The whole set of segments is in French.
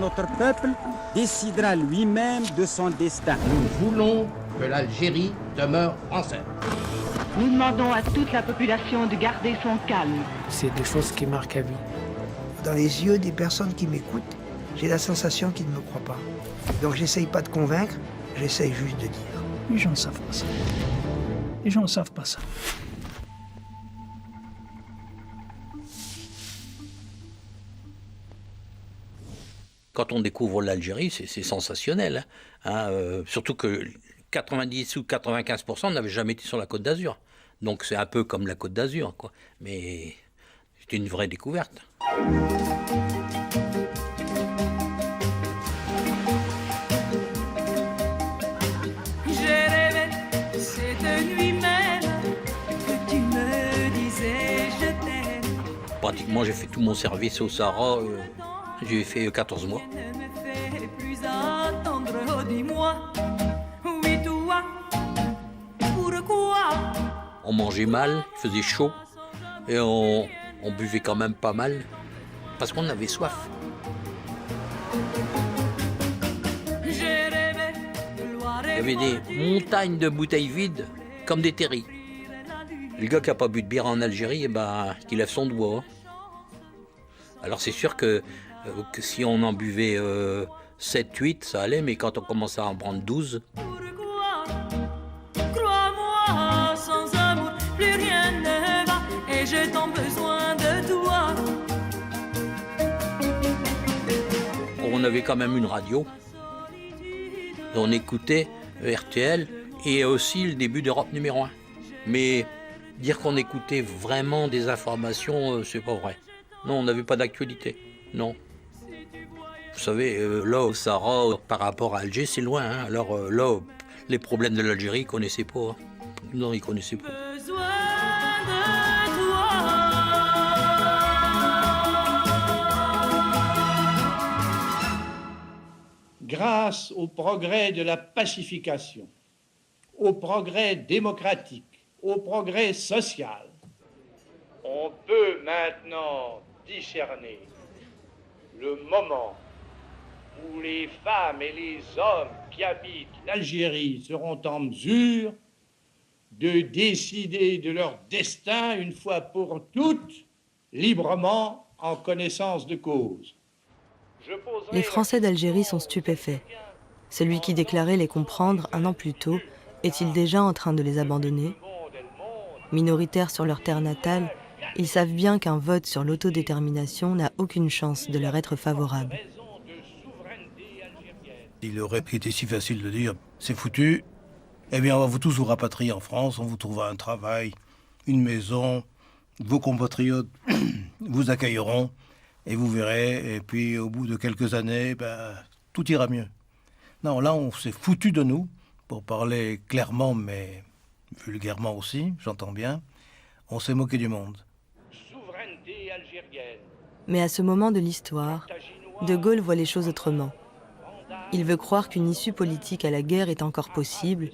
notre peuple décidera lui-même de son destin. Nous voulons que l'Algérie demeure française. Nous demandons à toute la population de garder son calme. C'est des choses qui marquent à vie. Dans les yeux des personnes qui m'écoutent, j'ai la sensation qu'ils ne me croient pas. Donc j'essaye pas de convaincre, j'essaye juste de dire. Les gens ne savent pas ça. Les gens ne savent pas ça. Quand on découvre l'Algérie, c'est sensationnel. Surtout que 90 ou 95% n'avaient jamais été sur la Côte d'Azur. Donc c'est un peu comme la Côte d'Azur, quoi. Mais c'est une vraie découverte. J'ai rêvé cette nuit même que tu me disais je t'aime. Pratiquement, j'ai fait tout mon service au Sahara. J'ai fait 14 mois. Ne me fais plus attendre, oh dis-moi, oui toi, pourquoi? On mangeait mal, il faisait chaud et on buvait quand même pas mal parce qu'on avait soif. Il y avait des montagnes de bouteilles vides comme des terris. Le gars qui n'a pas bu de bière en Algérie, qui lève son doigt. Alors c'est sûr que si on en buvait 7, 8, ça allait, mais quand on commençait à en prendre 12... Crois-moi, sans amour, plus rien ne va, et j'ai tant besoin de toi. On avait quand même une radio. On écoutait RTL et aussi le début d'Europe numéro 1. Mais dire qu'on écoutait vraiment des informations, c'est pas vrai. Non, on n'avait pas d'actualité, non. Vous savez, là, au Sahara, par rapport à Alger, c'est loin. Alors là, les problèmes de l'Algérie, ils ne connaissaient pas. Non, ils ne connaissaient pas. Grâce au progrès de la pacification, au progrès démocratique, au progrès social, on peut maintenant discerner le moment où les femmes et les hommes qui habitent l'Algérie seront en mesure de décider de leur destin une fois pour toutes, librement, en connaissance de cause. Les Français d'Algérie sont stupéfaits. Celui qui déclarait les comprendre un an plus tôt est-il déjà en train de les abandonner? Minoritaires sur leur terre natale, ils savent bien qu'un vote sur l'autodétermination n'a aucune chance de leur être favorable. Il aurait été si facile de dire « c'est foutu, eh bien on va vous tous vous rapatrier en France, on vous trouvera un travail, une maison, vos compatriotes vous accueilleront et vous verrez, et puis au bout de quelques années, tout ira mieux. » Non, là on s'est foutu de nous, pour parler clairement mais vulgairement aussi, j'entends bien, on s'est moqué du monde. Mais à ce moment de l'histoire, De Gaulle voit les choses autrement. Il veut croire qu'une issue politique à la guerre est encore possible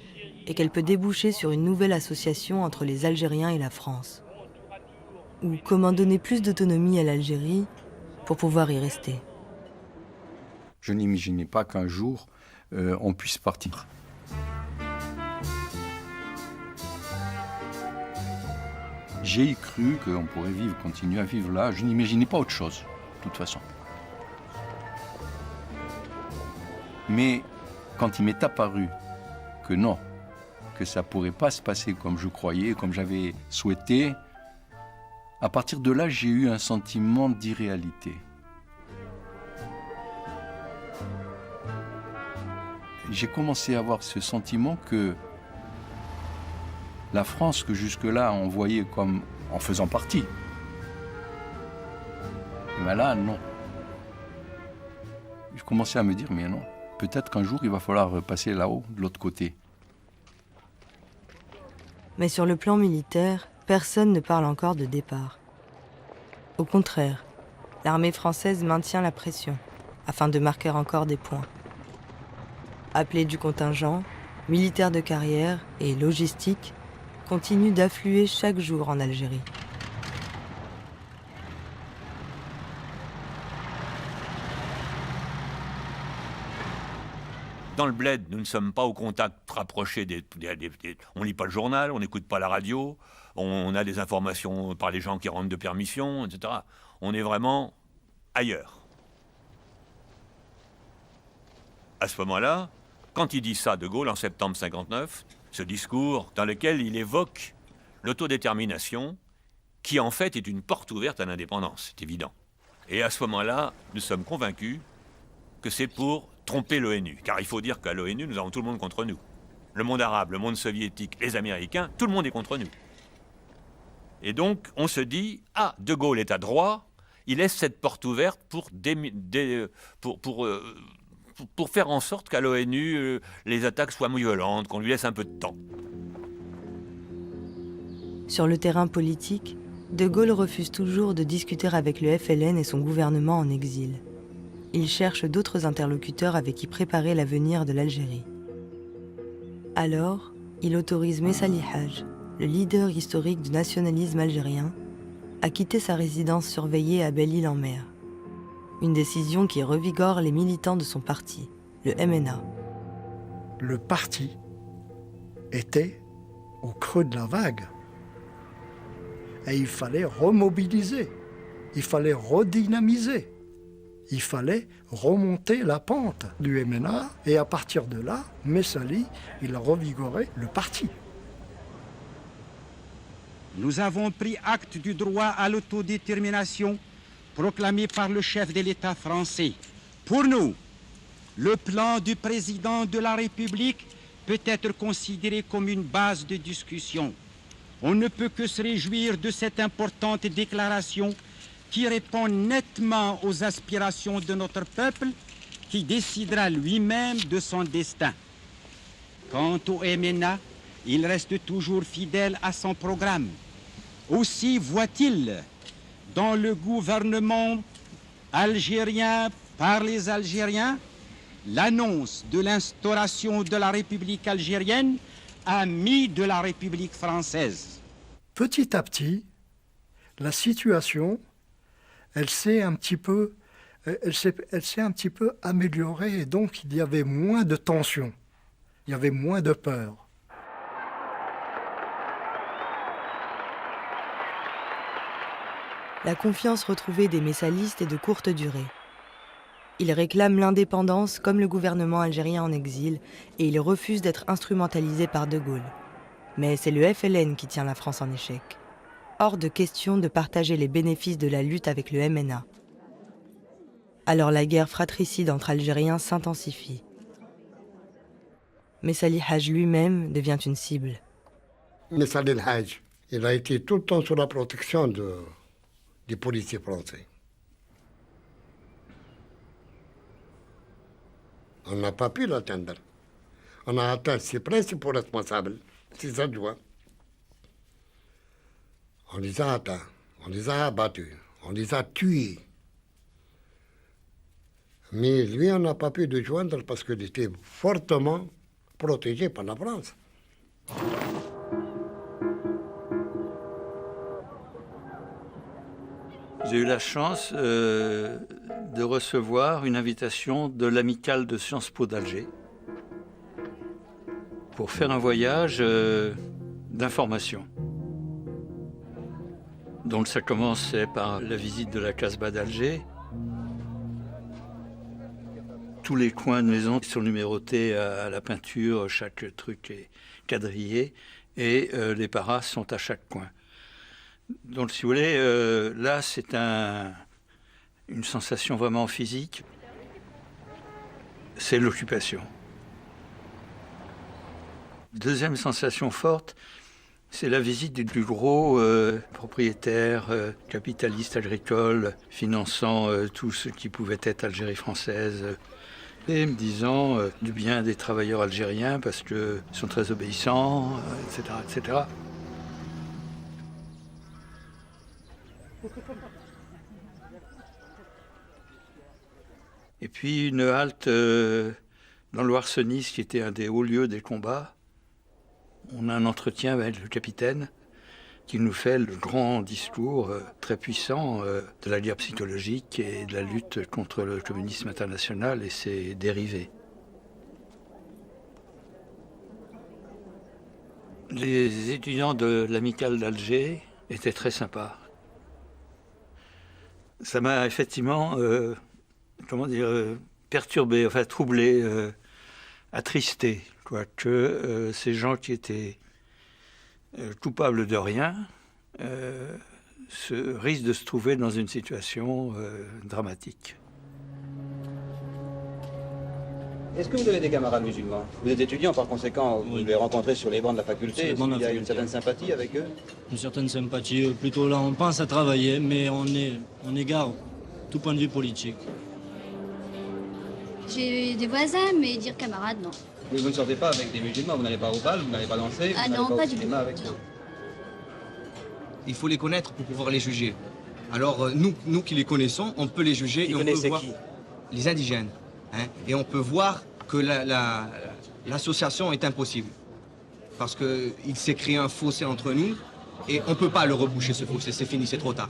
et qu'elle peut déboucher sur une nouvelle association entre les Algériens et la France. Ou comment donner plus d'autonomie à l'Algérie pour pouvoir y rester. Je n'imaginais pas qu'un jour, on puisse partir. J'ai cru qu'on pourrait continuer à vivre là. Je n'imaginais pas autre chose, de toute façon. Mais quand il m'est apparu que non, que ça ne pourrait pas se passer comme je croyais, comme j'avais souhaité, à partir de là, j'ai eu un sentiment d'irréalité. J'ai commencé à avoir ce sentiment que la France, que jusque-là on voyait comme en faisant partie, mais là, non. Je commençais à me dire, mais non, peut-être qu'un jour il va falloir passer là-haut, de l'autre côté. Mais sur le plan militaire, personne ne parle encore de départ. Au contraire, l'armée française maintient la pression, afin de marquer encore des points. Appelés du contingent, militaires de carrière et logistique continuent d'affluer chaque jour en Algérie. dans le bled, nous ne sommes pas au contact rapproché on ne lit pas le journal, on n'écoute pas la radio, on a des informations par les gens qui rentrent de permission, etc. On est vraiment ailleurs. À ce moment-là, quand il dit ça, De Gaulle, en septembre 59, ce discours dans lequel il évoque l'autodétermination, qui en fait est une porte ouverte à l'indépendance, c'est évident. Et à ce moment-là, nous sommes convaincus que c'est pour tromper l'ONU. Car il faut dire qu'à l'ONU, nous avons tout le monde contre nous. Le monde arabe, le monde soviétique, les Américains, tout le monde est contre nous. Et donc, on se dit, ah, De Gaulle est à droit, il laisse cette porte ouverte pour faire en sorte qu'à l'ONU, les attaques soient moins violentes, qu'on lui laisse un peu de temps. Sur le terrain politique, De Gaulle refuse toujours de discuter avec le FLN et son gouvernement en exil. Il cherche d'autres interlocuteurs avec qui préparer l'avenir de l'Algérie. Alors, il autorise Messali Hadj, le leader historique du nationalisme algérien, à quitter sa résidence surveillée à Belle-Île-en-Mer. Une décision qui revigore les militants de son parti, le MNA. Le parti était au creux de la vague. Et il fallait remobiliser, il fallait redynamiser, il fallait remonter la pente du MNA. Et à partir de là, Messali, il a revigoré le parti. Nous avons pris acte du droit à l'autodétermination proclamé par le chef de l'État français. Pour nous, le plan du président de la République peut être considéré comme une base de discussion. On ne peut que se réjouir de cette importante déclaration qui répond nettement aux aspirations de notre peuple, qui décidera lui-même de son destin. Quant au MNA, il reste toujours fidèle à son programme. Aussi voit-il dans le gouvernement algérien par les Algériens l'annonce de l'instauration de la République algérienne, amie de la République française. Petit à petit, la situation, elle s'est un petit peu améliorée et donc il y avait moins de tension, il y avait moins de peur. La confiance retrouvée des messalistes est de courte durée. Ils réclament l'indépendance comme le gouvernement algérien en exil et ils refusent d'être instrumentalisés par De Gaulle. Mais c'est le FLN qui tient la France en échec. Hors de question de partager les bénéfices de la lutte avec le MNA. Alors la guerre fratricide entre Algériens s'intensifie. Messali Hadj lui-même devient une cible. Messali Hadj, il a été tout le temps sous la protection des policiers français. On n'a pas pu l'atteindre. On a atteint ses principaux responsables, ses adjoints. On les a atteints, on les a abattus, on les a tués. Mais lui, on n'a pas pu le joindre parce qu'il était fortement protégé par la France. J'ai eu la chance de recevoir une invitation de l'amicale de Sciences Po d'Alger pour faire un voyage d'information. Donc ça commençait par la visite de la Casbah d'Alger. Tous les coins de maison sont numérotés à la peinture, chaque truc est quadrillé et les paras sont à chaque coin. Donc, si vous voulez, là, c'est une sensation vraiment physique. C'est l'occupation. Deuxième sensation forte, c'est la visite des plus gros propriétaires, capitalistes agricoles, finançant tout ce qui pouvait être Algérie française, et me disant du bien des travailleurs algériens parce qu'ils sont très obéissants, etc., etc. Et puis une halte dans Loire-Senis, qui était un des hauts lieux des combats. On a un entretien avec le capitaine qui nous fait le grand discours très puissant de la guerre psychologique et de la lutte contre le communisme international et ses dérivés. Les étudiants de l'amicale d'Alger étaient très sympas. Ça m'a effectivement, perturbé, enfin troublé, attristé, quoi, que ces gens qui étaient coupables de rien risquent de se trouver dans une situation dramatique. Est-ce que vous avez des camarades musulmans? Vous êtes étudiant, par conséquent, vous les rencontrez sur les bancs de la faculté. Est-ce qu'il y a une certaine sympathie avec eux? Une certaine sympathie. Plutôt là, on pense à travailler, mais on égare tout point de vue politique. J'ai des voisins, mais dire camarades, non. Mais vous ne sortez pas avec des musulmans, vous n'allez pas au bal, vous n'allez pas danser, Ah vous non, n'allez pas au du cinéma tout. avec eux. Il faut les connaître pour pouvoir les juger. Alors nous qui les connaissons, on peut les juger et on peut voir les indigènes. Hein, et on peut voir que l'association est impossible. Parce qu'il s'est créé un fossé entre nous et on ne peut pas le reboucher, ce fossé. C'est fini, c'est trop tard.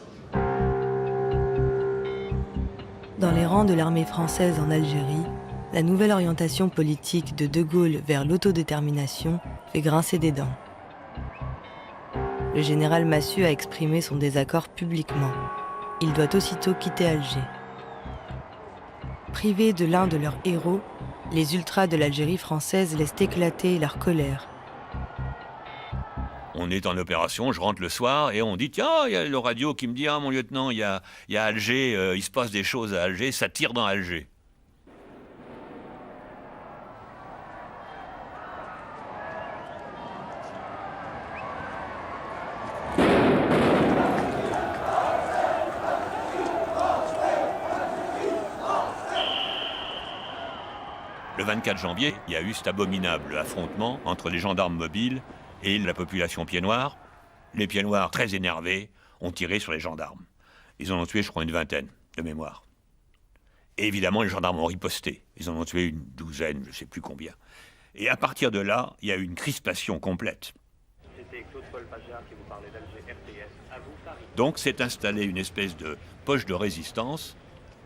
Dans les rangs de l'armée française en Algérie, la nouvelle orientation politique de De Gaulle vers l'autodétermination fait grincer des dents. Le général Massu a exprimé son désaccord publiquement. Il doit aussitôt quitter Alger. Privés de l'un de leurs héros, les ultras de l'Algérie française laissent éclater leur colère. On est en opération, je rentre le soir et on dit tiens, il y a le radio qui me dit ah mon lieutenant, il y a Alger, il se passe des choses à Alger, ça tire dans Alger. Le 24 janvier, il y a eu cet abominable affrontement entre les gendarmes mobiles et la population pied-noir. Les pieds-noirs, très énervés, ont tiré sur les gendarmes. Ils en ont tué, je crois, une vingtaine, de mémoire. Et évidemment, les gendarmes ont riposté. Ils en ont tué une douzaine, je ne sais plus combien. Et à partir de là, il y a eu une crispation complète. C'était Claude-Paul Pajard qui vous parlait d'Alger RTS. À vous, Paris. Donc s'est installée une espèce de poche de résistance.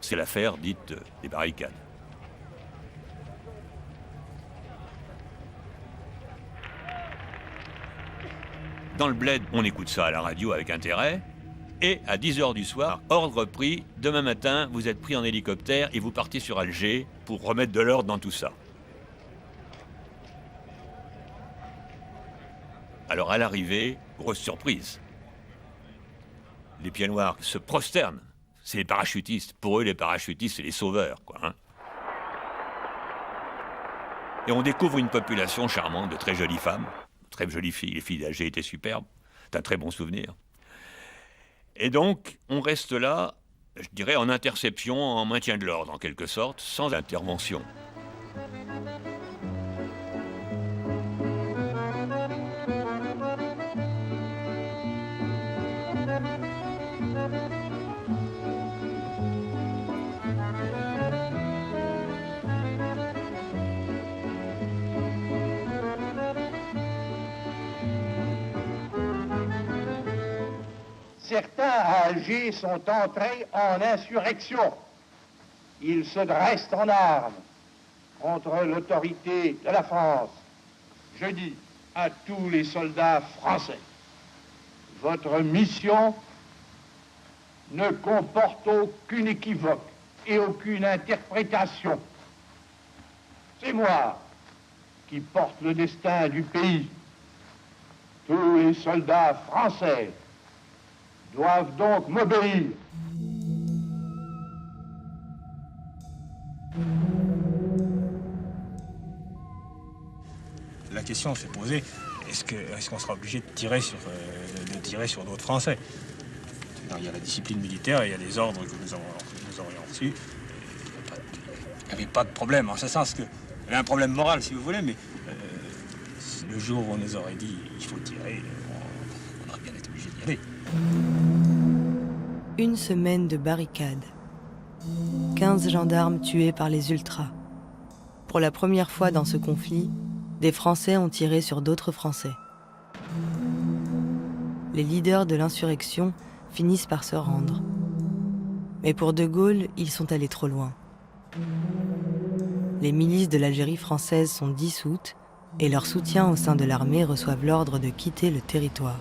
C'est l'affaire dite des barricades. Dans le bled, on écoute ça à la radio avec intérêt. Et à 10h du soir, ordre pris, demain matin, vous êtes pris en hélicoptère et vous partez sur Alger pour remettre de l'ordre dans tout ça. Alors à l'arrivée, grosse surprise. Les pieds noirs se prosternent. C'est les parachutistes. Pour eux, les parachutistes, c'est les sauveurs, quoi. Hein. Et on découvre une population charmante de très jolies femmes. Très jolies filles. Les filles d'Alger étaient superbes. C'est un très bon souvenir. Et donc, on reste là, je dirais, en interception, en maintien de l'ordre, en quelque sorte, sans intervention. Certains à Alger sont entrés en insurrection. Ils se dressent en armes contre l'autorité de la France. Je dis à tous les soldats français, votre mission ne comporte aucune équivoque et aucune interprétation. C'est moi qui porte le destin du pays. Tous les soldats français doivent donc m'obéir. La question s'est posée, est-ce qu'on sera obligé de tirer sur d'autres Français? Il y a la discipline militaire et il y a les ordres que nous aurions reçus. Il n'y avait pas de problème, en ce sens qu'il y avait un problème moral, si vous voulez, mais le jour où on nous aurait dit il faut tirer, on aurait bien été obligé d'y aller. Une semaine de barricades. 15 gendarmes tués par les ultras. Pour la première fois dans ce conflit, des Français ont tiré sur d'autres Français. Les leaders de l'insurrection finissent par se rendre. Mais pour De Gaulle, ils sont allés trop loin. Les milices de l'Algérie française sont dissoutes et leurs soutiens au sein de l'armée reçoivent l'ordre de quitter le territoire.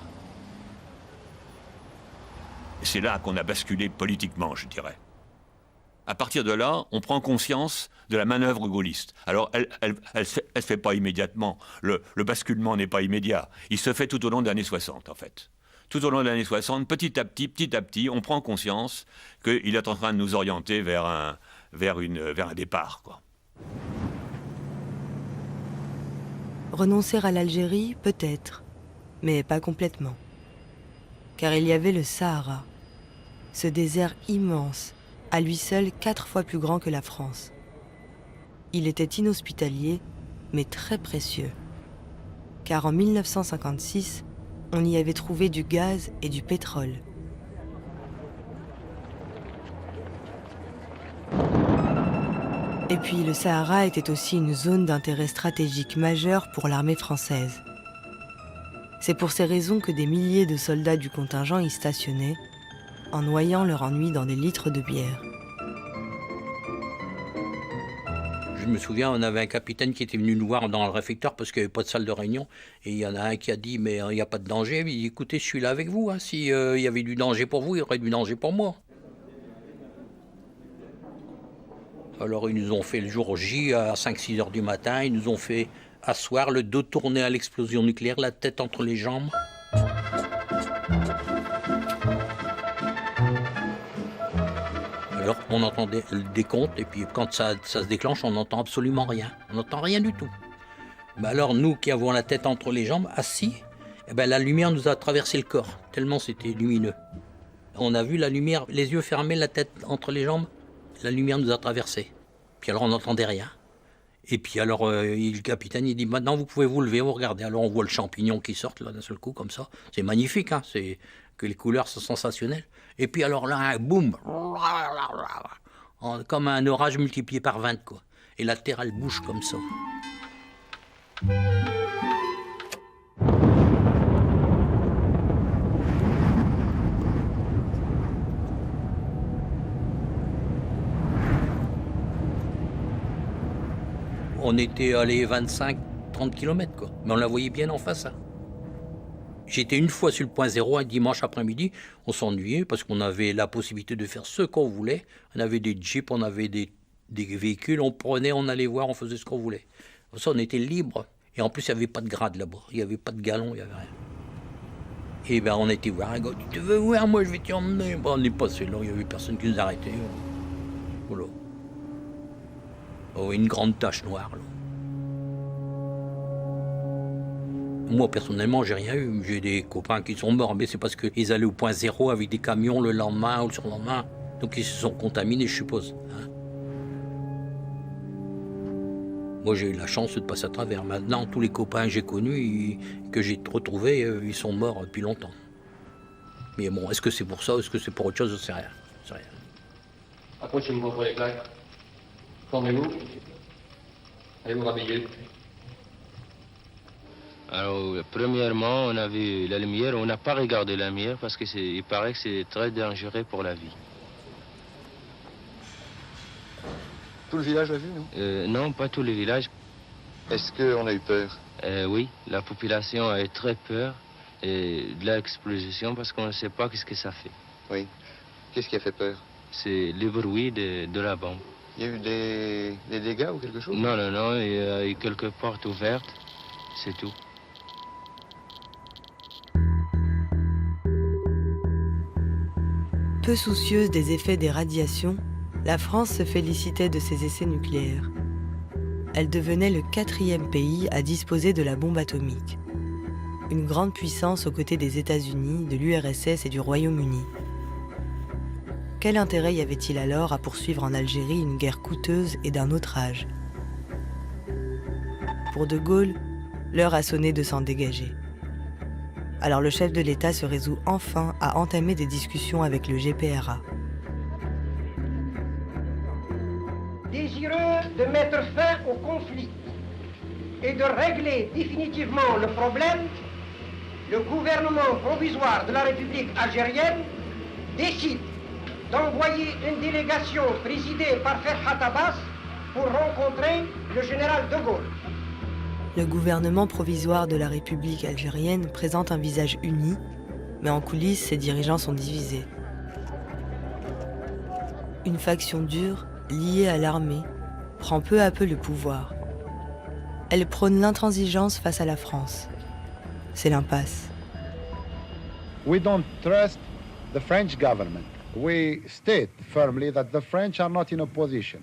C'est là qu'on a basculé politiquement, je dirais. À partir de là, on prend conscience de la manœuvre gaulliste. Alors, elle se fait pas immédiatement. Le basculement n'est pas immédiat. Il se fait tout au long des années 60, en fait. Tout au long des années 60, petit à petit, on prend conscience qu'il est en train de nous orienter vers un départ, quoi. Renoncer à l'Algérie, peut-être, mais pas complètement. Car il y avait le Sahara, ce désert immense, à lui seul 4 fois plus grand que la France. Il était inhospitalier, mais très précieux. Car en 1956, on y avait trouvé du gaz et du pétrole. Et puis le Sahara était aussi une zone d'intérêt stratégique majeur pour l'armée française. C'est pour ces raisons que des milliers de soldats du contingent y stationnaient, en noyant leur ennui dans des litres de bière. Je me souviens, on avait un capitaine qui était venu nous voir dans le réfectoire parce qu'il n'y avait pas de salle de réunion. Et il y en a un qui a dit, mais il n'y a pas de danger. Il dit, écoutez, je suis là avec vous. Hein. Si il y avait du danger pour vous, il y aurait du danger pour moi. Alors ils nous ont fait le jour J à 5-6 heures du matin. Ils nous ont fait asseoir, le dos tourné à l'explosion nucléaire, la tête entre les jambes. Alors on entendait le décompte et puis quand ça se déclenche, on n'entend absolument rien. On n'entend rien du tout. Mais alors nous qui avons la tête entre les jambes, assis, eh ben, la lumière nous a traversé le corps, tellement c'était lumineux. On a vu la lumière, les yeux fermés, la tête entre les jambes, la lumière nous a traversé. Puis alors on n'entendait rien. Et puis alors le capitaine il dit maintenant vous pouvez vous lever, vous regardez. Alors on voit le champignon qui sort là d'un seul coup comme ça. C'est magnifique, hein, c'est que les couleurs sont sensationnelles. Et puis alors là, boum, comme un orage multiplié par 20 quoi. Et la terre elle bouge comme ça. On était allé 25-30 km, quoi. Mais on la voyait bien en face. Hein. J'étais une fois sur le point zéro, un dimanche après-midi. On s'ennuyait parce qu'on avait la possibilité de faire ce qu'on voulait. On avait des jeeps, on avait des véhicules. On prenait, on allait voir, on faisait ce qu'on voulait. Comme ça, on était libre. Et en plus, il n'y avait pas de grade là-bas. Il n'y avait pas de galon, il n'y avait rien. Et bien, on était voir un gars. Tu veux voir, moi, je vais t'y emmener. Bon, on est passé là, il n'y avait personne qui nous arrêtait. Voilà. Oh, une grande tache noire. Là. Moi, personnellement, j'ai rien eu. J'ai des copains qui sont morts, mais c'est parce qu'ils allaient au point zéro avec des camions le lendemain ou le surlendemain. Donc ils se sont contaminés, je suppose. Hein. Moi, j'ai eu la chance de passer à travers. Maintenant, tous les copains que j'ai connus, que j'ai retrouvés, ils sont morts depuis longtemps. Mais bon, est-ce que c'est pour ça ou est-ce que c'est pour autre chose? Je ne sais rien. Je sais rien. Approchez-vous pour les claques. Formez-vous. Allez vous rhabiller. Alors, premièrement, on a vu la lumière. On n'a pas regardé la lumière parce qu'il paraît que c'est très dangereux pour la vie. Tout le village l'a vu, non? Non, pas tout le village. Est-ce qu'on a eu peur? Oui, la population a eu très peur de l'explosion parce qu'on ne sait pas ce que ça fait. Oui. Qu'est-ce qui a fait peur? C'est le bruit de la bombe. Il y a eu des dégâts ou quelque chose? Non, non, non, il y a eu quelques portes ouvertes, c'est tout. Peu soucieuse des effets des radiations, la France se félicitait de ses essais nucléaires. Elle devenait le 4e pays à disposer de la bombe atomique. Une grande puissance aux côtés des États-Unis, de l'URSS et du Royaume-Uni. Quel intérêt y avait-il alors à poursuivre en Algérie une guerre coûteuse et d'un autre âge? Pour De Gaulle, l'heure a sonné de s'en dégager. Alors le chef de l'État se résout enfin à entamer des discussions avec le GPRA. Désireux de mettre fin au conflit et de régler définitivement le problème, le gouvernement provisoire de la République algérienne décide d'envoyer une délégation présidée par Ferhat Abbas pour rencontrer le général de Gaulle. Le gouvernement provisoire de la République algérienne présente un visage uni, mais en coulisses, ses dirigeants sont divisés. Une faction dure, liée à l'armée, prend peu à peu le pouvoir. Elle prône l'intransigeance face à la France. C'est l'impasse. We don't trust the French government. We state firmly that the French are not in a position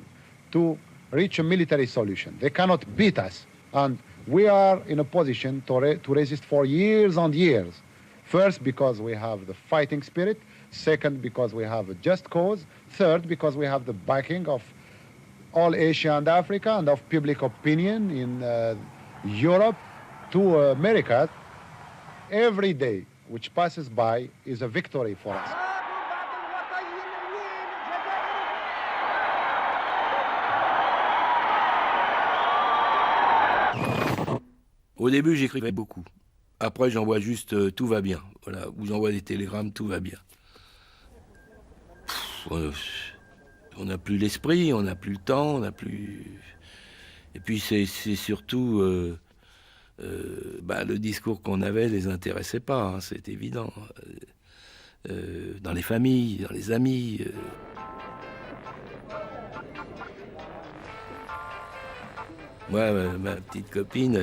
to reach a military solution. They cannot beat us. And we are in a position to resist for years and years. First, because we have the fighting spirit. Second, because we have a just cause. Third, because we have the backing of all Asia and Africa and of public opinion in Europe to America. Every day which passes by is a victory for us. Au début, j'écrivais beaucoup. Après, j'envoie juste tout va bien. Voilà, ou j'envoie des télégrammes, tout va bien. On n'a plus l'esprit, on n'a plus le temps, on n'a plus. Et puis c'est surtout le discours qu'on avait les intéressait pas, hein, c'est évident. Dans les familles, dans les amis. Moi, ma petite copine,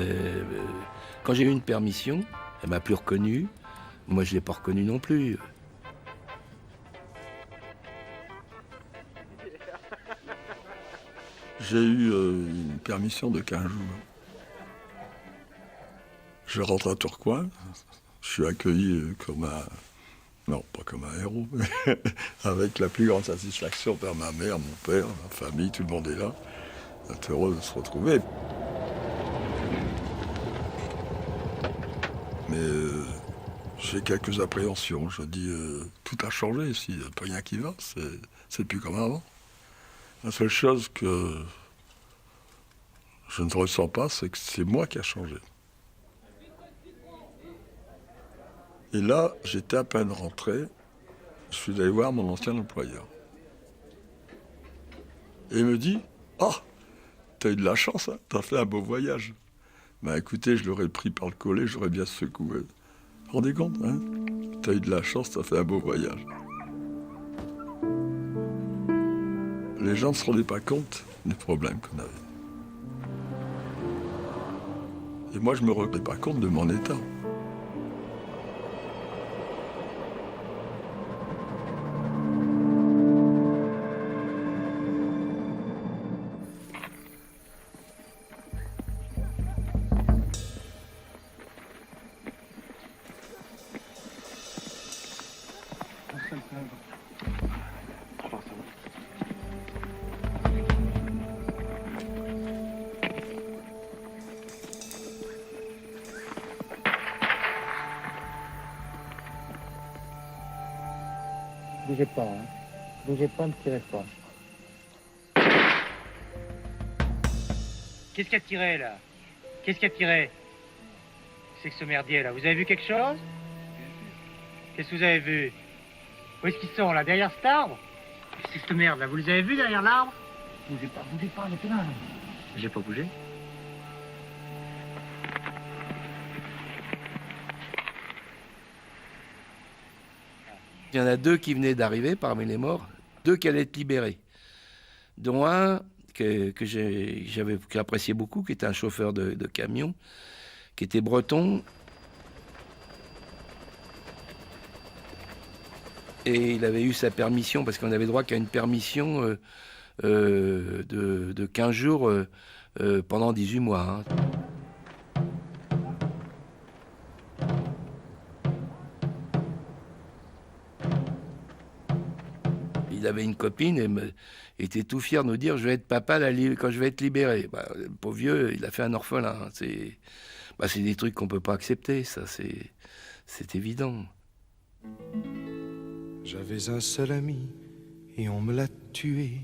quand j'ai eu une permission, elle m'a plus reconnu. Moi, je l'ai pas reconnu non plus. J'ai eu une permission de 15 jours. Je rentre à Tourcoing. Je suis accueilli comme un... Non, pas comme un héros, mais avec la plus grande satisfaction par ma mère, mon père, ma famille, tout le monde est là. On est heureux de se retrouver. Mais j'ai quelques appréhensions. Je dis, tout a changé ici, il n'y a pas rien qui va, c'est plus comme avant. La seule chose que je ne ressens pas, c'est que c'est moi qui a changé. Et là, j'étais à peine rentré, je suis allé voir mon ancien employeur. Et il me dit, « Ah, t'as eu de la chance, hein, t'as fait un beau voyage. » Ben écoutez, je l'aurais pris par le collet, j'aurais bien secoué. Vous vous rendez compte, hein? T'as eu de la chance, t'as fait un beau voyage. Les gens ne se rendaient pas compte des problèmes qu'on avait. Et moi, je ne me rendais pas compte de mon état. Bougez pas, hein. Bougez pas, ne tirez pas. Qu'est-ce qui a tiré, là? Qu'est-ce qui a tiré? C'est que ce merdier, là. Vous avez vu quelque chose? Qu'est-ce que vous avez vu? Où est-ce qu'ils sont, là? Derrière cet arbre? C'est cette merde, là. Vous les avez vus derrière l'arbre? Bougez pas, lieutenant. J'ai pas bougé. Il y en a deux qui venaient d'arriver parmi les morts, deux qui allaient être libérés, dont un que j'appréciais beaucoup, qui était un chauffeur de camion, qui était breton. Et il avait eu sa permission, parce qu'on avait droit qu'à une permission de 15 jours pendant 18 mois. Hein. Il avait une copine et était tout fier de nous dire « Je vais être papa quand je vais être libéré ». Bah, le pauvre vieux, il a fait un orphelin. C'est des trucs qu'on ne peut pas accepter, ça, c'est évident. J'avais un seul ami et on me l'a tué.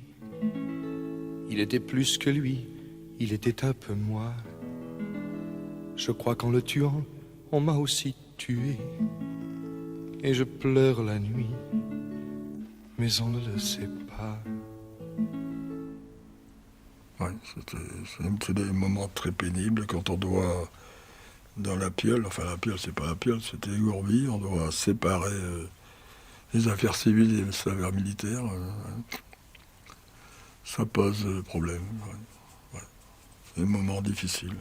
Il était plus que lui, il était un peu moi. Je crois qu'en le tuant, on m'a aussi tué. Et je pleure la nuit, mais on ne le sait pas. Ouais, c'est des moments très pénibles quand on doit, dans la Piole, enfin la Piole, c'est pas la Piole, c'était Gourby, on doit séparer les affaires civiles et les affaires militaires. Ça pose problème. Ouais. C'est des moments difficiles.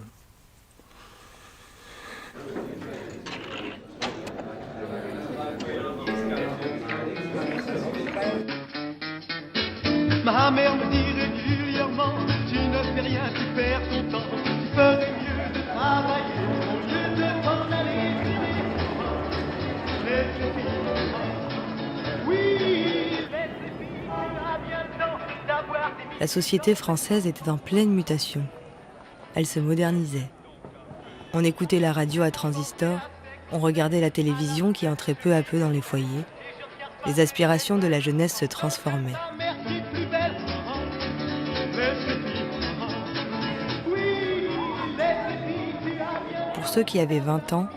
Ma mère me dit régulièrement, tu ne fais rien, tu perds ton temps. Tu ferais mieux de travailler au lieu de t'en aller. La société française était en pleine mutation. Elle se modernisait. On écoutait la radio à transistor, on regardait la télévision qui entrait peu à peu dans les foyers. Les aspirations de la jeunesse se transformaient. Pour ceux qui avaient 20 ans,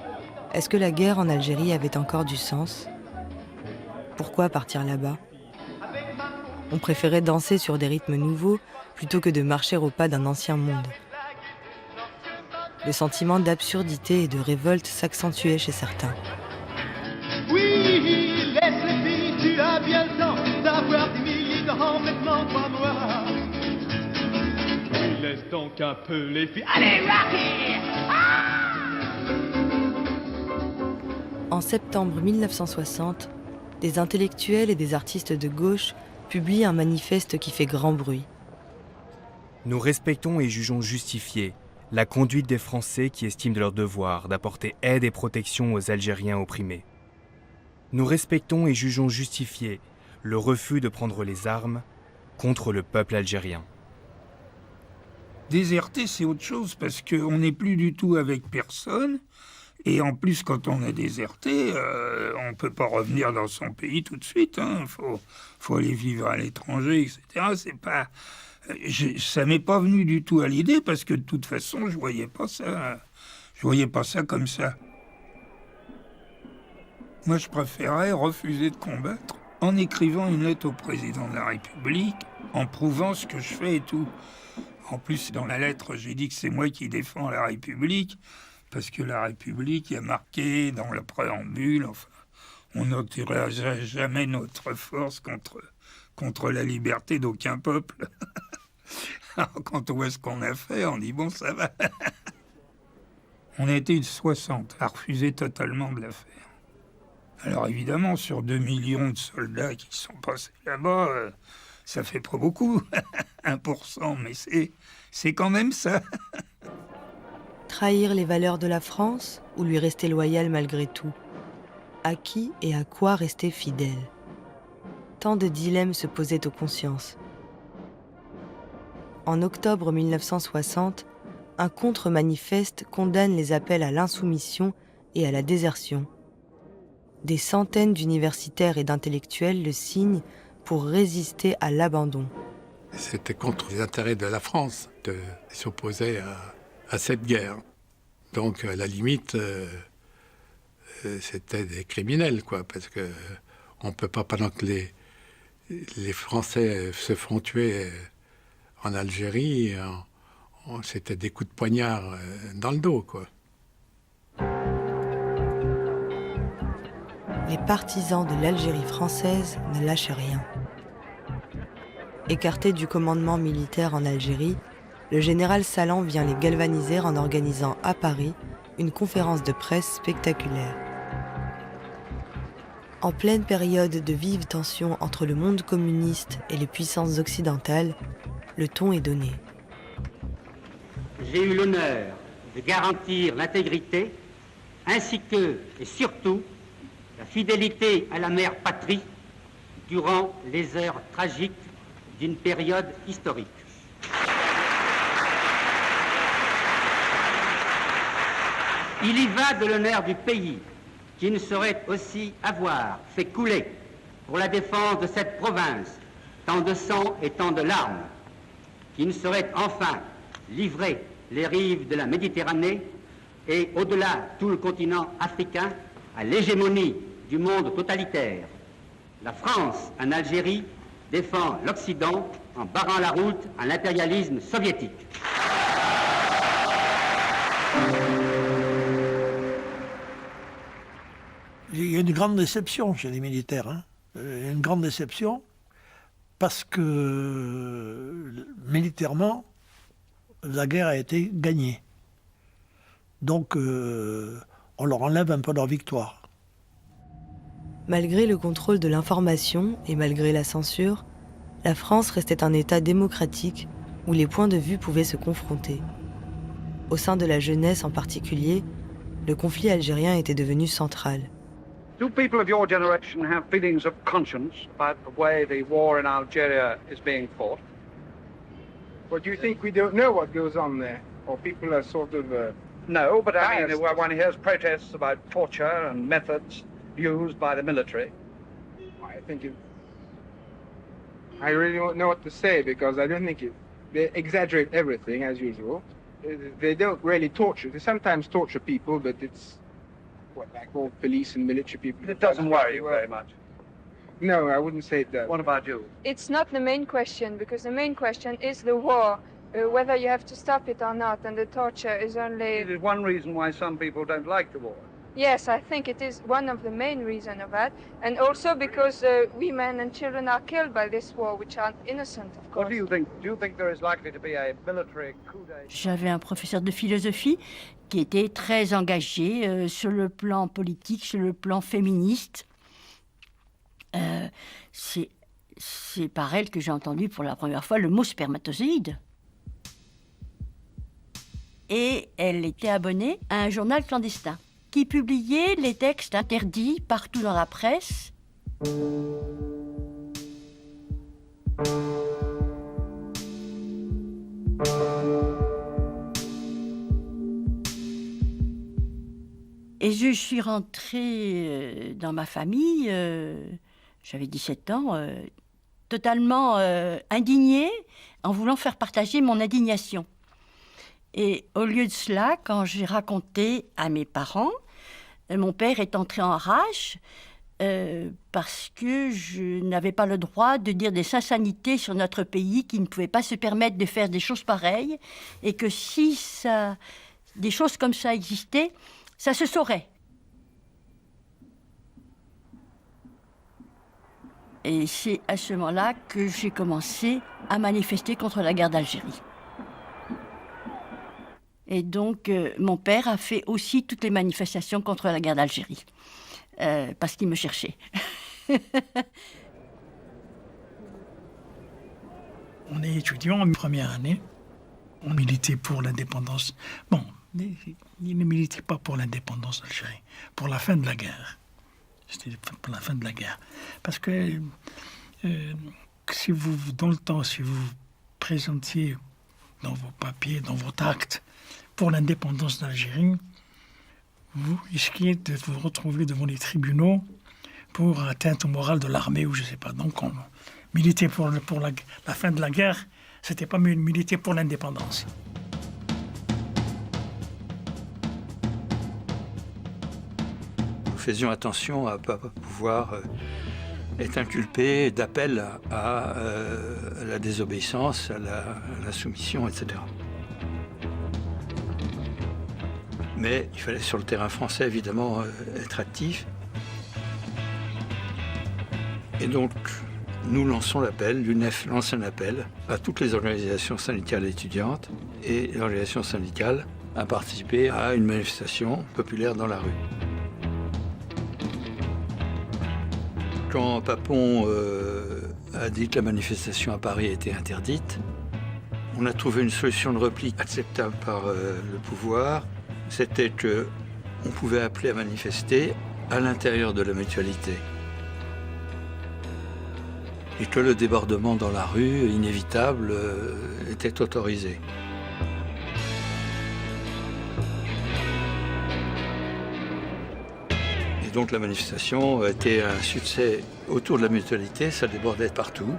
est-ce que la guerre en Algérie avait encore du sens ? Pourquoi partir là-bas ? On préférait danser sur des rythmes nouveaux plutôt que de marcher au pas d'un ancien monde. Le sentiment d'absurdité et de révolte s'accentuait chez certains. Oui, laisse les filles, tu as bien le temps d'avoir des milliers de vêtements pas noirs. Oui, laisse donc un peu les filles. Allez, Rocky! En septembre 1960, des intellectuels et des artistes de gauche publient un manifeste qui fait grand bruit. Nous respectons et jugeons justifiée la conduite des Français qui estiment de leur devoir d'apporter aide et protection aux Algériens opprimés. Nous respectons et jugeons justifié le refus de prendre les armes contre le peuple algérien. Déserter, c'est autre chose parce qu'on n'est plus du tout avec personne. Et en plus, quand on a déserté, on ne peut pas revenir dans son pays tout de suite. Faut aller vivre à l'étranger, etc. C'est pas... ça m'est pas venu du tout à l'idée parce que de toute façon, je voyais pas ça. Je voyais pas ça comme ça. Moi, je préférais refuser de combattre en écrivant une lettre au président de la République, en prouvant ce que je fais et tout. En plus, dans la lettre, j'ai dit que c'est moi qui défends la République, parce que la République a marqué dans le préambule, enfin, on n'ôtera jamais notre force contre la liberté d'aucun peuple. Alors, quand on voit ce qu'on a fait, on dit bon, ça va. On a été 60 à refuser totalement de la faire. Alors évidemment, sur 2 millions de soldats qui sont passés là-bas, ça fait pas beaucoup, 1%, mais c'est quand même ça. Trahir les valeurs de la France ou lui rester loyal malgré tout ? À qui et à quoi rester fidèle ? Tant de dilemmes se posaient aux consciences. En octobre 1960, un contre-manifeste condamne les appels à l'insoumission et à la désertion. Des centaines d'universitaires et d'intellectuels le signent pour résister à l'abandon. C'était contre les intérêts de la France de s'opposer à cette guerre. Donc, à la limite, c'était des criminels, quoi, parce que on peut pas, pendant que les Français se font tuer en Algérie, c'était des coups de poignard dans le dos, quoi. Les partisans de l'Algérie française ne lâchent rien. Écarté du commandement militaire en Algérie, le général Salan vient les galvaniser en organisant à Paris une conférence de presse spectaculaire. En pleine période de vive tension entre le monde communiste et les puissances occidentales, le ton est donné. J'ai eu l'honneur de garantir l'intégrité ainsi que, et surtout, la fidélité à la mère patrie durant les heures tragiques d'une période historique. Il y va de l'honneur du pays qui ne saurait aussi avoir fait couler pour la défense de cette province tant de sang et tant de larmes, qui ne saurait enfin livrer les rives de la Méditerranée et au-delà tout le continent africain à l'hégémonie du monde totalitaire. La France en Algérie défend l'Occident en barrant la route à l'impérialisme soviétique. Il y a une grande déception chez les militaires, hein. Une grande déception parce que militairement, la guerre a été gagnée. Donc on leur enlève un peu leur victoire. Malgré le contrôle de l'information et malgré la censure, la France restait un État démocratique où les points de vue pouvaient se confronter. Au sein de la jeunesse en particulier, le conflit algérien était devenu central. Do people of your generation have feelings of conscience about the way the war in Algeria is being fought? But do you think we don't know what goes on there? Or people are sort of... No, but I biased? mean, one hears protests about torture and methods used by the military. I think I really don't know what to say because I don't think they exaggerate everything as usual. They don't really torture. They sometimes torture people, but it's like all police and military people. It doesn't worry you very much. No, I wouldn't say it does. What about you? It's not the main question, because the main question is the war, whether you have to stop it or not, and the torture is only... It is one reason why some people don't like the war. Yes, I think it is one of the main reasons of that, and also because women and children are killed by this war, which are innocent, of course. What do you think? Do you think there is likely to be a military coup d'État? J'avais un professeur de philosophie qui était très engagé sur le plan politique, sur le plan féministe. C'est par elle que j'ai entendu pour la première fois le mot spermatozoïde. Et elle était abonnée à un journal clandestin qui publiait les textes interdits partout dans la presse. Et je suis rentrée dans ma famille, j'avais 17 ans, totalement indignée, en voulant faire partager mon indignation. Et au lieu de cela, quand j'ai raconté à mes parents, mon père est entré en rage parce que je n'avais pas le droit de dire des insanités sur notre pays, qui ne pouvait pas se permettre de faire des choses pareilles, et que si des choses comme ça existaient, ça se saurait. Et c'est à ce moment-là que j'ai commencé à manifester contre la guerre d'Algérie. Et donc, mon père a fait aussi toutes les manifestations contre la guerre d'Algérie, parce qu'il me cherchait. On est étudiant en première année, on militait pour l'indépendance. Bon, il ne militait pas pour l'indépendance d'Algérie, pour la fin de la guerre. C'était pour la fin de la guerre. Parce que si vous, dans le temps, si vous présentiez dans vos papiers, dans votre acte, pour l'indépendance d'Algérie, vous risquiez de vous retrouver devant les tribunaux pour atteinte au moral de l'armée ou je ne sais pas. Donc on militait pour la fin de la guerre, c'était pas militer pour l'indépendance. Nous faisions attention à ne pas pouvoir être inculpés d'appel à la désobéissance, à la soumission, etc. Mais il fallait sur le terrain français, évidemment, être actif. Et donc, nous lançons l'appel, l'UNEF lance un appel à toutes les organisations syndicales étudiantes et l'organisation syndicale à participer à une manifestation populaire dans la rue. Quand Papon a dit que la manifestation à Paris était interdite, on a trouvé une solution de repli acceptable par le pouvoir. C'était qu'on pouvait appeler à manifester à l'intérieur de la mutualité. Et que le débordement dans la rue, inévitable, était autorisé. Et donc la manifestation a été un succès autour de la mutualité, ça débordait partout.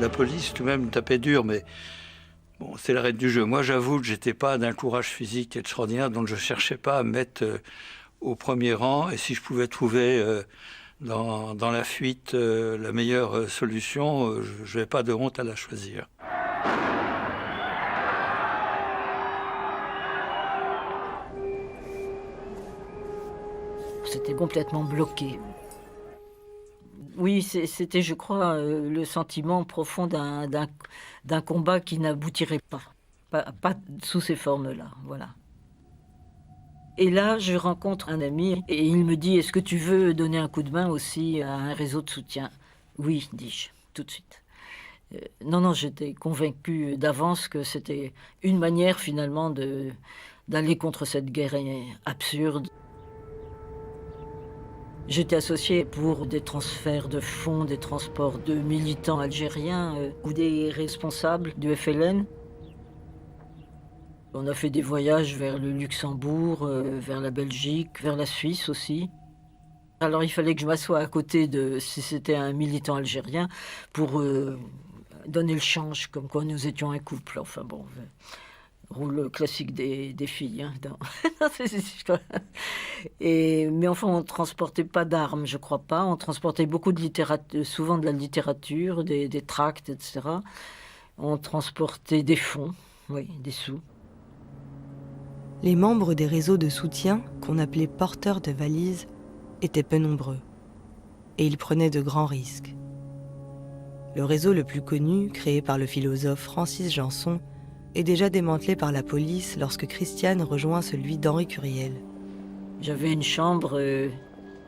la police tout de même tapait dur, mais bon, c'est la règle du jeu. Moi, j'avoue que j'étais pas d'un courage physique extraordinaire, donc je cherchais pas à me mettre au premier rang. Et si je pouvais trouver dans la fuite la meilleure solution, je n'avais pas de honte à la choisir. C'était complètement bloqué. Oui, c'était, je crois, le sentiment profond d'un combat qui n'aboutirait pas sous ces formes-là, voilà. Et là, je rencontre un ami et il me dit « Est-ce que tu veux donner un coup de main aussi à un réseau de soutien ?» « Oui, dis-je, tout de suite. Non, j'étais convaincue d'avance que c'était une manière finalement d'aller contre cette guerre absurde. J'étais associée pour des transferts de fonds, des transports de militants algériens ou des responsables du FLN. On a fait des voyages vers le Luxembourg, vers la Belgique, vers la Suisse aussi. Alors il fallait que je m'assoie à côté de, si c'était un militant algérien, pour donner le change, comme quoi nous étions un couple. Enfin bon, rôle classique des filles hein, dans ces histoires. Mais enfin, on ne transportait pas d'armes, je crois pas. On transportait beaucoup de littérature, souvent de la littérature, des tracts, etc. On transportait des fonds, oui, des sous. Les membres des réseaux de soutien, qu'on appelait porteurs de valises, étaient peu nombreux. Et ils prenaient de grands risques. Le réseau le plus connu, créé par le philosophe Francis Janson, est déjà démantelé par la police lorsque Christiane rejoint celui d'Henri Curiel. J'avais une chambre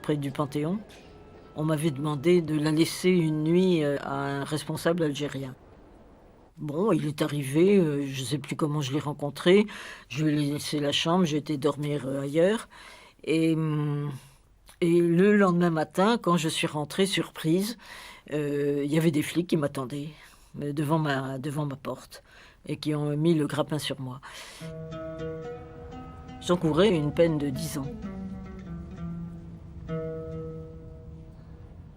près du Panthéon. On m'avait demandé de la laisser une nuit à un responsable algérien. Bon, il est arrivé, je ne sais plus comment je l'ai rencontré. Je lui ai laissé la chambre, j'ai été dormir ailleurs. Et le lendemain matin, quand je suis rentrée, surprise, il y avait des flics qui m'attendaient devant ma porte et qui ont mis le grappin sur moi. J'encourais une peine de 10 ans.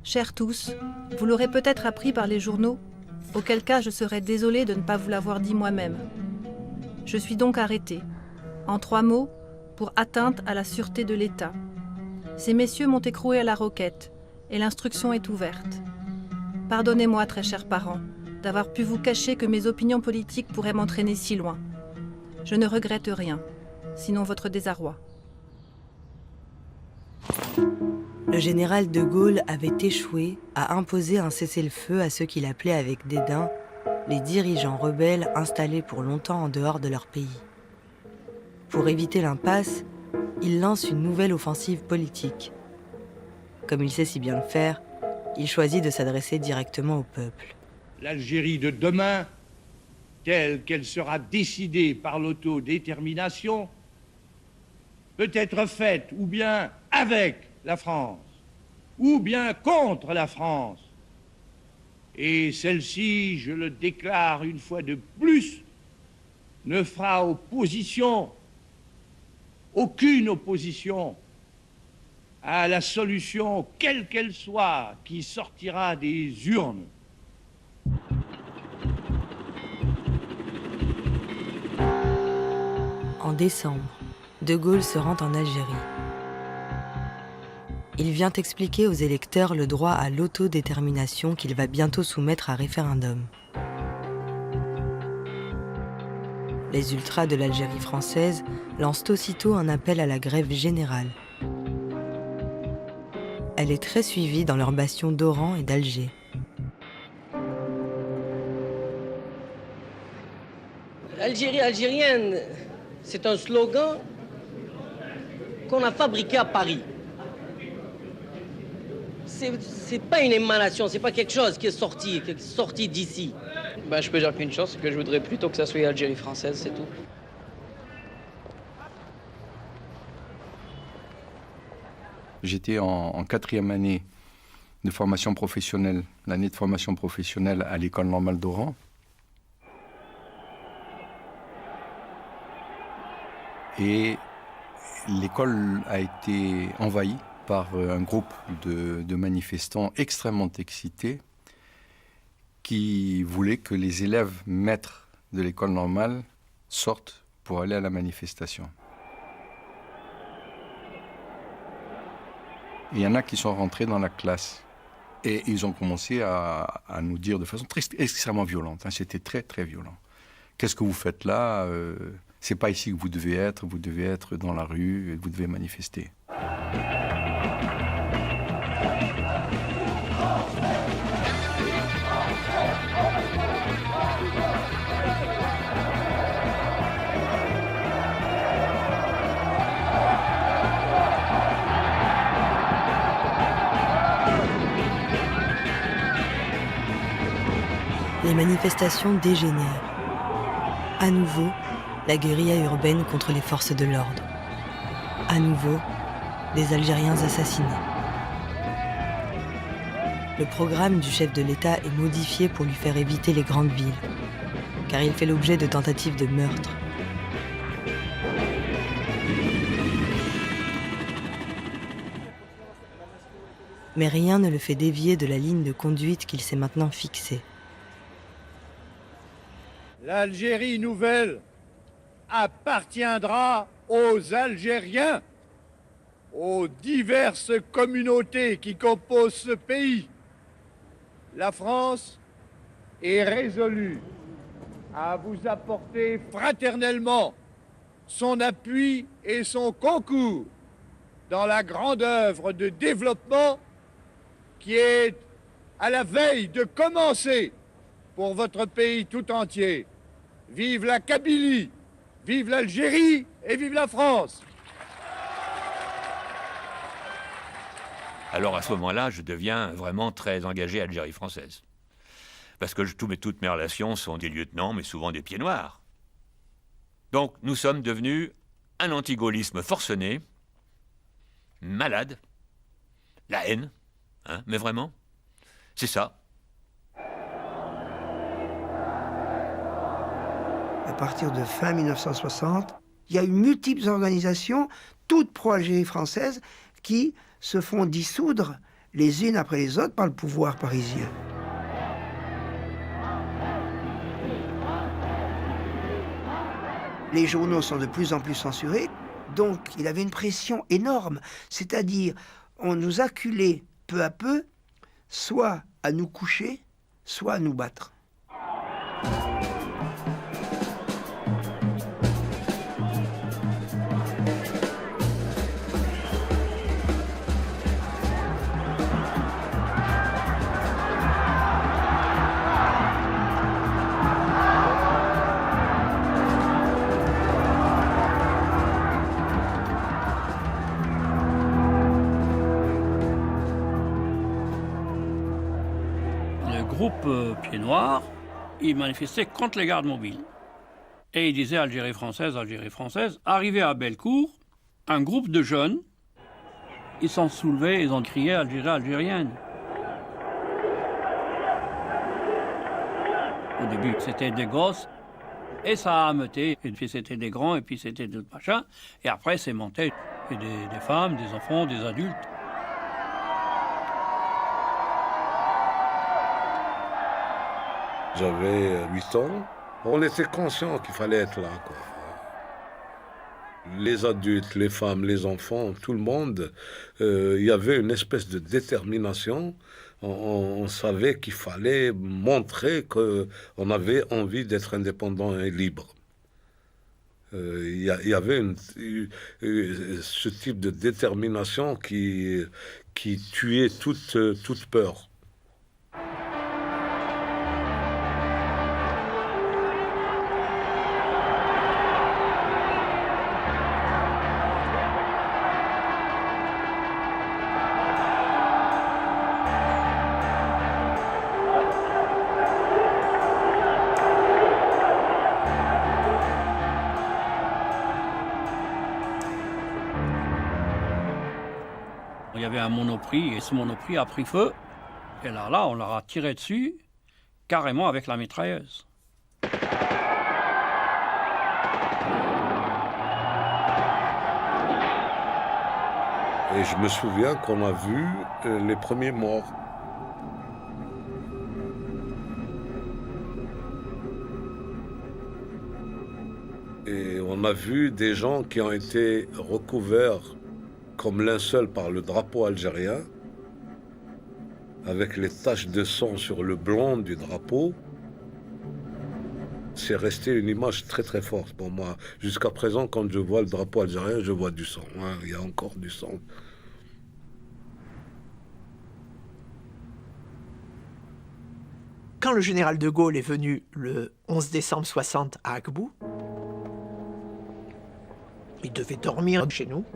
Chers tous, vous l'aurez peut-être appris par les journaux, auquel cas je serais désolée de ne pas vous l'avoir dit moi-même. Je suis donc arrêtée, en 3 mots, pour atteinte à la sûreté de l'État. Ces messieurs m'ont écroué à la roquette, et l'instruction est ouverte. Pardonnez-moi, très chers parents, d'avoir pu vous cacher que mes opinions politiques pourraient m'entraîner si loin. Je ne regrette rien, sinon votre désarroi. Le général de Gaulle avait échoué à imposer un cessez-le-feu à ceux qu'il appelait avec dédain les dirigeants rebelles installés pour longtemps en dehors de leur pays. Pour éviter l'impasse, il lance une nouvelle offensive politique. Comme il sait si bien le faire, il choisit de s'adresser directement au peuple. L'Algérie de demain, telle qu'elle sera décidée par l'autodétermination, peut être faite ou bien avec la France, ou bien contre la France. Et celle-ci, je le déclare une fois de plus, ne fera aucune opposition à la solution, quelle qu'elle soit, qui sortira des urnes. En décembre, De Gaulle se rend en Algérie. Il vient expliquer aux électeurs le droit à l'autodétermination qu'il va bientôt soumettre à référendum. Les ultras de l'Algérie française lancent aussitôt un appel à la grève générale. Elle est très suivie dans leurs bastions d'Oran et d'Alger. L'Algérie algérienne, c'est un slogan qu'on a fabriqué à Paris. C'est pas une émanation, c'est pas quelque chose qui est sorti d'ici. Ben, je peux dire qu'une chose, c'est que je voudrais plutôt que ça soit l'Algérie française, c'est tout. J'étais en 4e année de formation professionnelle, l'année de formation professionnelle à l'école normale d'Oran. Et l'école a été envahie par un groupe de manifestants extrêmement excités qui voulait que les élèves maîtres de l'école normale sortent pour aller à la manifestation. Il y en a qui sont rentrés dans la classe et ils ont commencé à nous dire de façon extrêmement violente. C'était très, très violent. Qu'est-ce que vous faites là? C'est pas ici que vous devez être dans la rue, vous devez manifester. Les manifestations dégénèrent. À nouveau, la guérilla urbaine contre les forces de l'ordre. À nouveau, des Algériens assassinés. Le programme du chef de l'État est modifié pour lui faire éviter les grandes villes, car il fait l'objet de tentatives de meurtre. Mais rien ne le fait dévier de la ligne de conduite qu'il s'est maintenant fixée. L'Algérie nouvelle appartiendra aux Algériens, aux diverses communautés qui composent ce pays. La France est résolue à vous apporter fraternellement son appui et son concours dans la grande œuvre de développement qui est à la veille de commencer pour votre pays tout entier. Vive la Kabylie, vive l'Algérie et vive la France. Alors à ce moment-là, je deviens vraiment très engagé à Algérie française. Parce que toutes mes relations sont des lieutenants, mais souvent des pieds noirs. Donc nous sommes devenus un antigaullisme forcené, malade, la haine, hein, mais vraiment, c'est ça. À partir de fin 1960, il y a eu multiples organisations, toutes pro-Algérie française, qui se font dissoudre les unes après les autres par le pouvoir parisien. Les journaux sont de plus en plus censurés, donc il avait une pression énorme, c'est-à-dire on nous acculait peu à peu, soit à nous coucher, soit à nous battre. Pieds Noirs, ils manifestaient contre les gardes mobiles. Et ils disaient Algérie française, Algérie française. Arrivé à Bellecour, un groupe de jeunes, ils s'en soulevaient, ils ont crié Algérie algérienne. Au début, c'était des gosses, et ça a ameuté. Et puis c'était des grands, et puis c'était d'autres machins. Et après, c'est monté. Et des femmes, des enfants, des adultes. J'avais 8 ans. On était conscients qu'il fallait être là, quoi. Les adultes, les femmes, les enfants, tout le monde, il y avait une espèce de détermination. On savait qu'il fallait montrer qu'on avait envie d'être indépendant et libre. Il y avait ce type de détermination qui tuait toute peur. Il y avait un monoprix et ce monoprix a pris feu. Et là, on leur a tiré dessus, carrément avec la mitrailleuse. Et je me souviens qu'on a vu les premiers morts. Et on a vu des gens qui ont été recouverts comme linceul par le drapeau algérien, avec les taches de sang sur le blanc du drapeau. C'est resté une image très très forte pour moi. Jusqu'à présent, quand je vois le drapeau algérien, je vois du sang. Hein. Il y a encore du sang. Quand le général de Gaulle est venu le 11 décembre 60 à Agbou, il devait dormir chez nous.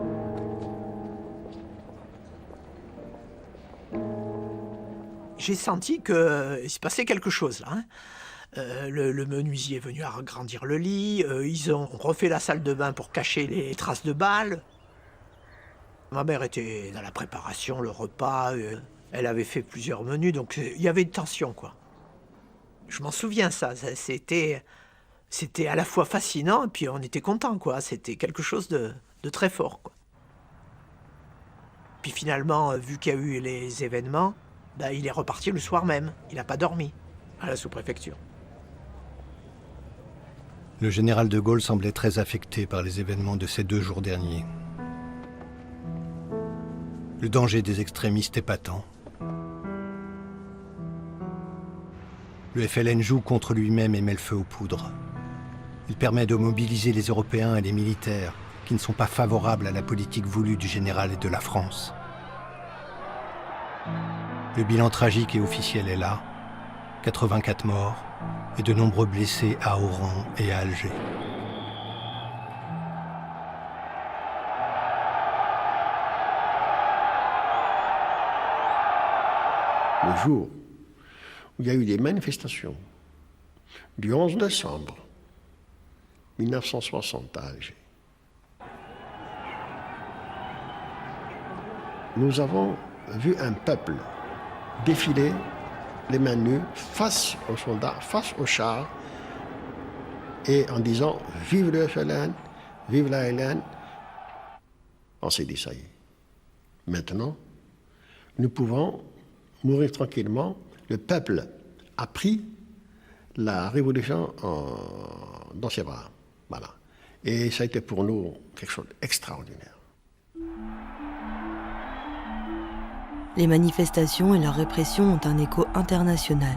J'ai senti qu'il se passait quelque chose là. Hein. Le menuisier est venu agrandir le lit, ils ont refait la salle de bain pour cacher les traces de balles. Ma mère était dans la préparation, le repas, elle avait fait plusieurs menus, donc il y avait une tension, quoi. Je m'en souviens, ça, c'était à la fois fascinant et puis on était content, quoi. C'était quelque chose de très fort, quoi. Puis finalement, vu qu'il y a eu les événements, ben, il est reparti le soir même. Il n'a pas dormi à la sous-préfecture. Le général de Gaulle semblait très affecté par les événements de ces 2 jours derniers. Le danger des extrémistes est patent. Le FLN joue contre lui-même et met le feu aux poudres. Il permet de mobiliser les Européens et les militaires qui ne sont pas favorables à la politique voulue du général et de la France. Le bilan tragique et officiel est là. 84 morts et de nombreux blessés à Oran et à Alger. Le jour où il y a eu des manifestations du 11 décembre 1960 à Alger, nous avons vu un peuple défiler les mains nues face aux soldats, face aux chars, et en disant « Vive le FLN, vive la LN », on s'est dit « Ça y est, maintenant, nous pouvons mourir tranquillement. Le peuple a pris la révolution dans ses bras. » Voilà. Et ça a été pour nous quelque chose d'extraordinaire. Les manifestations et leur répression ont un écho international.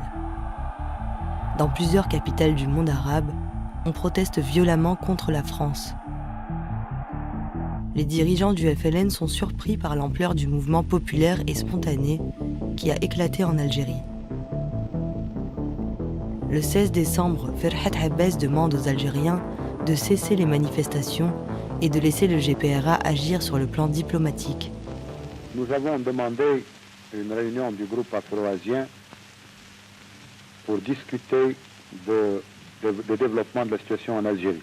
Dans plusieurs capitales du monde arabe, on proteste violemment contre la France. Les dirigeants du FLN sont surpris par l'ampleur du mouvement populaire et spontané qui a éclaté en Algérie. Le 16 décembre, Ferhat Habbas demande aux Algériens de cesser les manifestations et de laisser le GPRA agir sur le plan diplomatique. Nous avons demandé une réunion du groupe afro-asien pour discuter de développement de la situation en Algérie.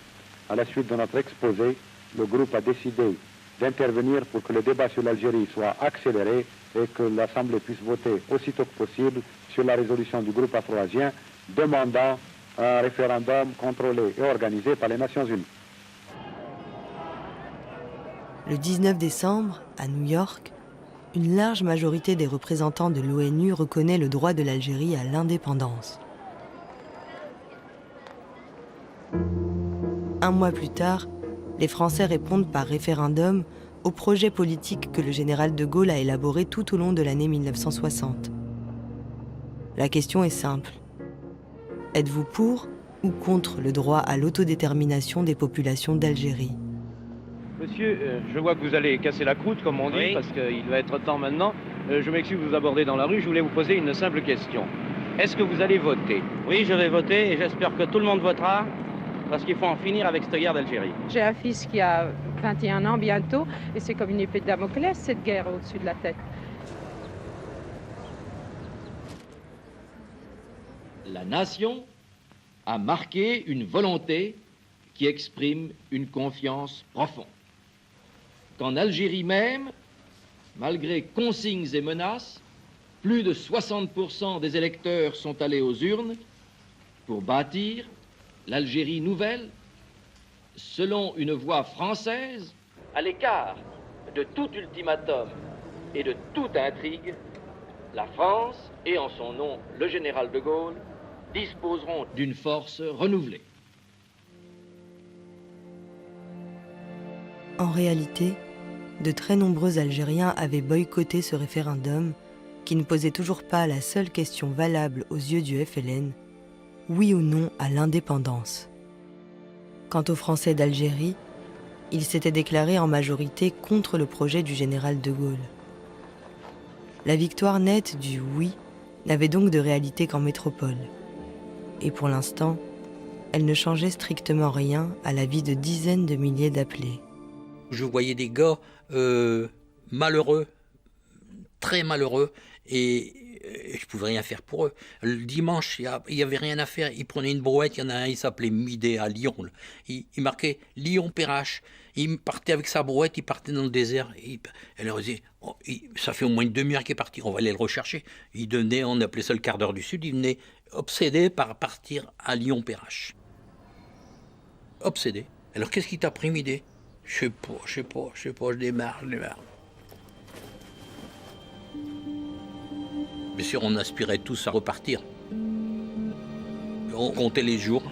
À la suite de notre exposé, le groupe a décidé d'intervenir pour que le débat sur l'Algérie soit accéléré et que l'Assemblée puisse voter aussitôt que possible sur la résolution du groupe afro-asien demandant un référendum contrôlé et organisé par les Nations Unies. Le 19 décembre, à New York, une large majorité des représentants de l'ONU reconnaît le droit de l'Algérie à l'indépendance. Un mois plus tard, les Français répondent par référendum au projet politique que le général de Gaulle a élaboré tout au long de l'année 1960. La question est simple. Êtes-vous pour ou contre le droit à l'autodétermination des populations d'Algérie ? Monsieur, je vois que vous allez casser la croûte, comme on dit, oui, parce qu'il va être temps maintenant. Je m'excuse de vous aborder dans la rue. Je voulais vous poser une simple question. Est-ce que vous allez voter? Oui, je vais voter et j'espère que tout le monde votera, parce qu'il faut en finir avec cette guerre d'Algérie. J'ai un fils qui a 21 ans bientôt, et c'est comme une épée de Damoclès, cette guerre au-dessus de la tête. La nation a marqué une volonté qui exprime une confiance profonde. Qu'en Algérie même, malgré consignes et menaces, plus de 60% des électeurs sont allés aux urnes pour bâtir l'Algérie nouvelle selon une voie française, à l'écart de tout ultimatum et de toute intrigue. La France, et en son nom le général de Gaulle, disposeront d'une force renouvelée. En réalité, de très nombreux Algériens avaient boycotté ce référendum qui ne posait toujours pas la seule question valable aux yeux du FLN, oui ou non à l'indépendance. Quant aux Français d'Algérie, ils s'étaient déclarés en majorité contre le projet du général de Gaulle. La victoire nette du oui n'avait donc de réalité qu'en métropole. Et pour l'instant, elle ne changeait strictement rien à la vie de dizaines de milliers d'appelés. Je voyais des gars malheureux, très malheureux, et je pouvais rien faire pour eux. Le dimanche, il y avait rien à faire. Ils prenaient une brouette, il y en a un, il s'appelait Midé à Lyon. Il marquait Lyon-Perrache. Il partait avec sa brouette, il partait dans le désert. Elle leur disait, ça fait au moins une demi-heure qu'il est parti, on va aller le rechercher. Il donnait, on appelait ça le quart d'heure du Sud, il venait obsédé par partir à Lyon-Perrache. Obsédé. Alors qu'est-ce qui t'a pris, Midé ? Je sais pas, je démarre. Bien sûr, on aspirait tous à repartir. On comptait les jours.